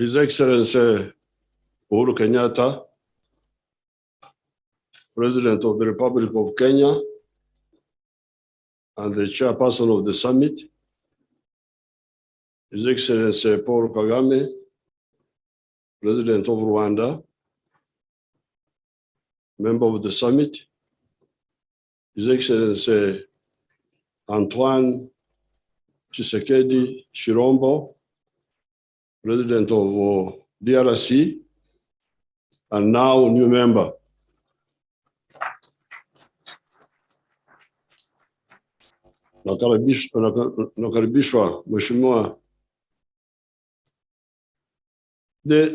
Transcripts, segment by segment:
His Excellency Uhuru Kenyatta, President of the Republic of Kenya and the chairperson of the summit, His Excellency Paul Kagame, President of Rwanda, member of the summit, His Excellency Antoine Tshisekedi Chirombo, President of DRC, and now new member. Nakaribishwa Mheshimiwa.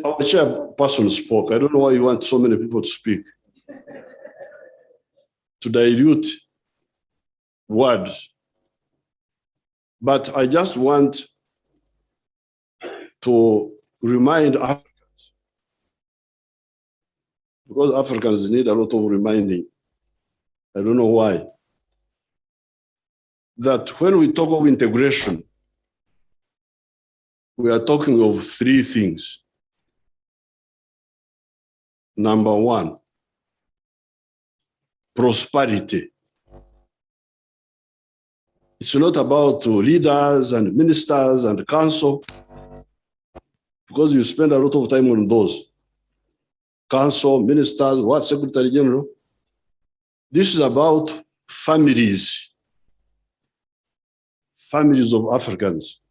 Our chairperson spoke. I don't know why you want so many people to speak. To dilute words. But I just want to remind Africans, because Africans need a lot of reminding. I don't know why. That when we talk of integration, we are talking of three things. Number one, prosperity. It's not about leaders and ministers and council, because you spend a lot of time on those. Council, ministers, what, Secretary General. This is about families. Families of Africans.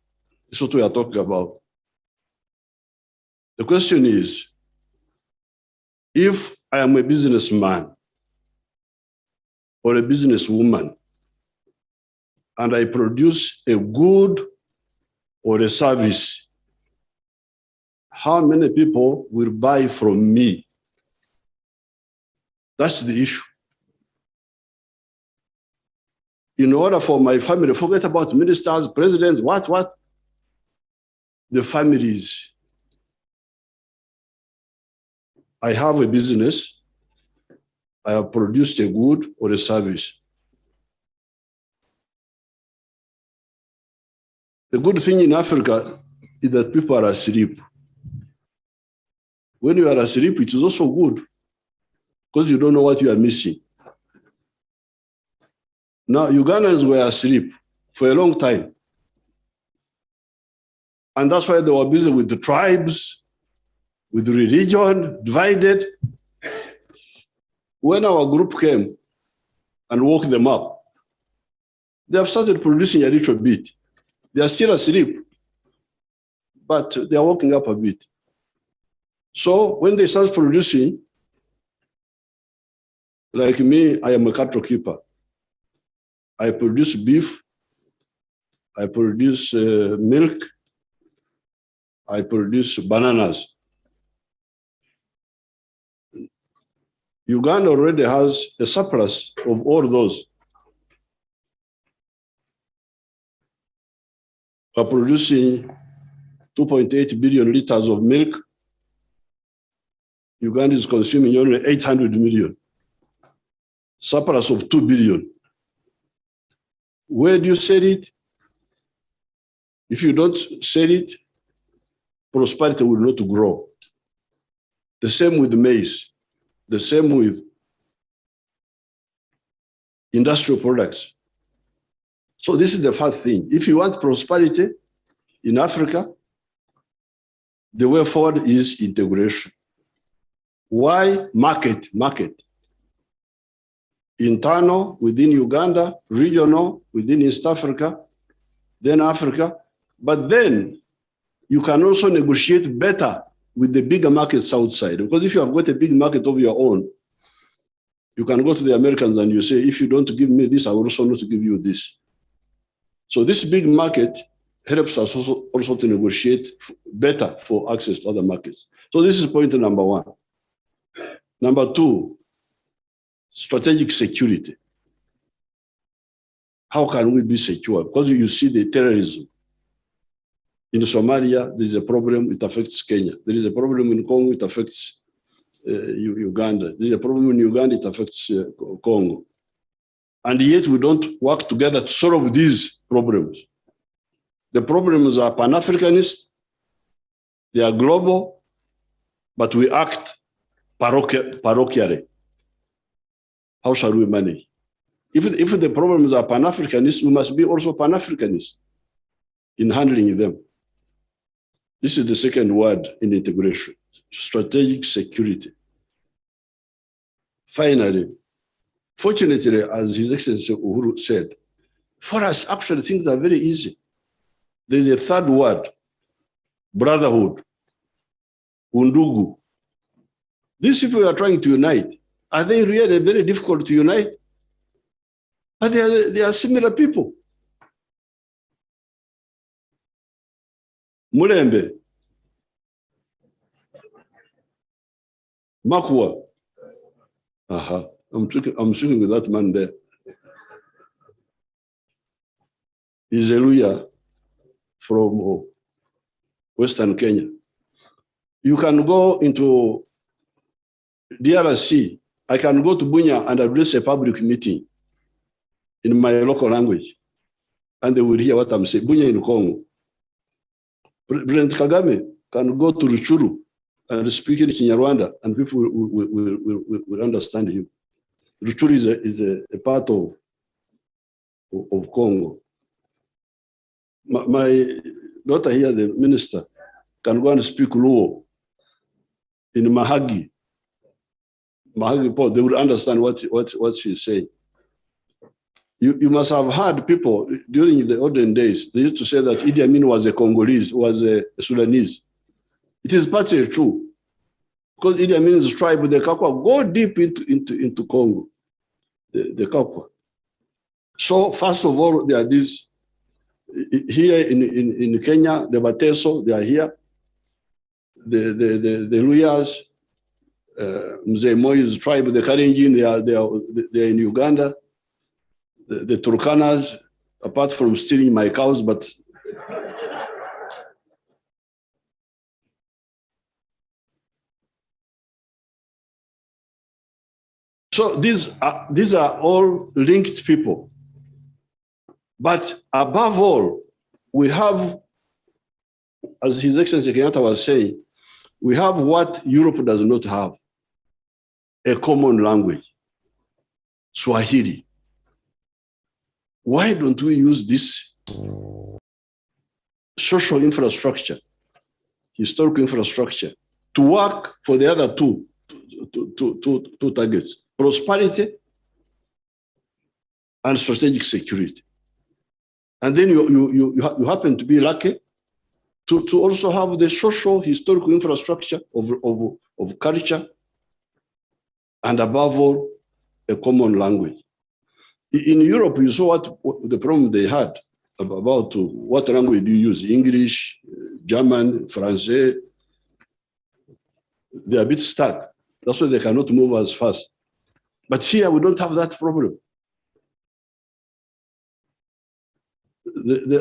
That's what we are talking about. The question is, if I am a businessman or a businesswoman, and I produce a good or a service, how many people will buy from me? That's the issue. In order for my family, forget about ministers, presidents, what? The families. I have a business. I have produced a good or a service. The good thing in Africa is that people are asleep. When you are asleep, it is also good because you don't know what you are missing. Now, Ugandans were asleep for a long time. And that's why they were busy with the tribes, with religion, divided. When our group came and woke them up, they have started producing a little bit. They are still asleep, but they are waking up a bit. So when they start producing, like me, I am a cattle keeper. I produce beef, I produce milk, I produce bananas. Uganda already has a surplus of all those. We're producing 2.8 billion liters of milk. Uganda is consuming only 800 million. Surplus of 2 billion. Where do you sell it? If you don't sell it, prosperity will not grow. The same with maize. The same with industrial products. So this is the first thing. If you want prosperity in Africa, the way forward is integration. Why? Market. Internal within Uganda, regional within East Africa, then Africa. But then you can also negotiate better with the bigger markets outside. Because if you have got a big market of your own, you can go to the Americans and you say, if you don't give me this, I will also not give you this. So this big market helps us also to negotiate better for access to other markets. So this is point number one. Number two, strategic security. How can we be secure? Because you see the terrorism. In Somalia, there is a problem, it affects Kenya. There is a problem in Congo, it affects Uganda. There is a problem in Uganda, it affects Congo. And yet we don't work together to solve these problems. The problems are Pan-Africanist, They are global, but we act parochially. How shall we manage? If the problems are Pan-Africanist, we must be also Pan-Africanist in handling them. This is the second word in integration, strategic security. Finally, fortunately, as His Excellency Uhuru said, for us, actually, things are very easy. There's a third word, brotherhood, undugu. These people we are trying to unite, are they really very difficult to unite? But they are similar people. Mulembe, Makwa. I'm speaking with that man there. Izeluya from Western Kenya. You can go into DRC. I can go to Bunya and address a public meeting in my local language, and they will hear what I'm saying. Bunya in Congo. President Kagame can go to Ruchuru and speak in Kinyarwanda, and people will understand him. Ruchuru is a part of Congo. My daughter here, the minister, can go and speak Luo in Mahagi. Mahagi Port, they will understand what she's saying. You must have heard people during the olden days, they used to say that Idi Amin was a Congolese, was a Sudanese. It is partly true. Because Idi Amin's tribe, the Kakwa, go deep into Congo, the Kakwa. So first of all, there are these, here in Kenya, the Bateso, they are here. The Luyas, Mzee Moi's tribe, the Kalenjin, they are in Uganda. The Turkanas, apart from stealing my cows, but so these are all linked people. But above all, we have, as His Excellency Kenyatta was saying, we have what Europe does not have, a common language, Swahili. Why don't we use this social infrastructure, historical infrastructure, to work for the other two targets, prosperity and strategic security? And then you happen to be lucky to also have the social historical infrastructure of culture, and above all, a common language. In Europe, you saw what the problem they had about what language do you use, English, German, French. They're a bit stuck. That's why they cannot move as fast. But here, we don't have that problem.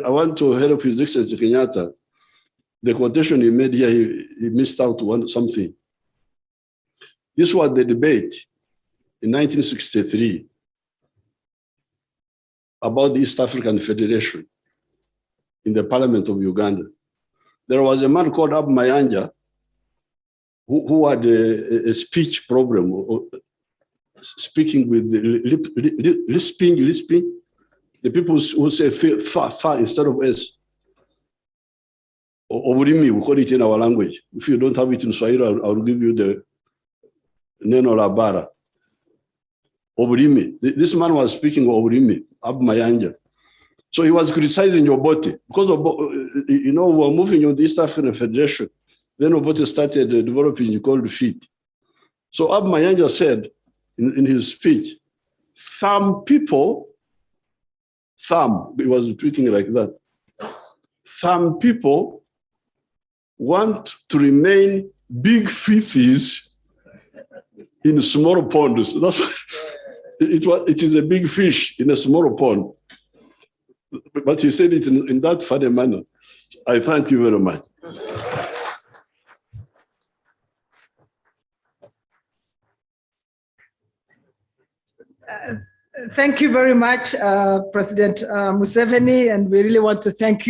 I want to help His Excellency Kenyatta. The quotation he made here, he missed out something. This was the debate in 1963 about the East African Federation in the Parliament of Uganda. There was a man called Abu Mayanja who had a speech problem, speaking with lisping. The people who say fa instead of s. Oburimi, we call it in our language. If you don't have it in Swahili, I'll give you the Neno Labara. Oburimi. This man was speaking Oburimi, Abu Mayanja. So he was criticizing Obote because of, we were moving on the East African Federation. Then Obote started developing called FIT. So Abu Mayanja said in his speech, he was speaking like that. Some people want to remain big fishes in small ponds. That's it is a big fish in a small pond. But he said it in that funny manner. I thank you very much. Thank you very much, President Museveni, and we really want to thank you.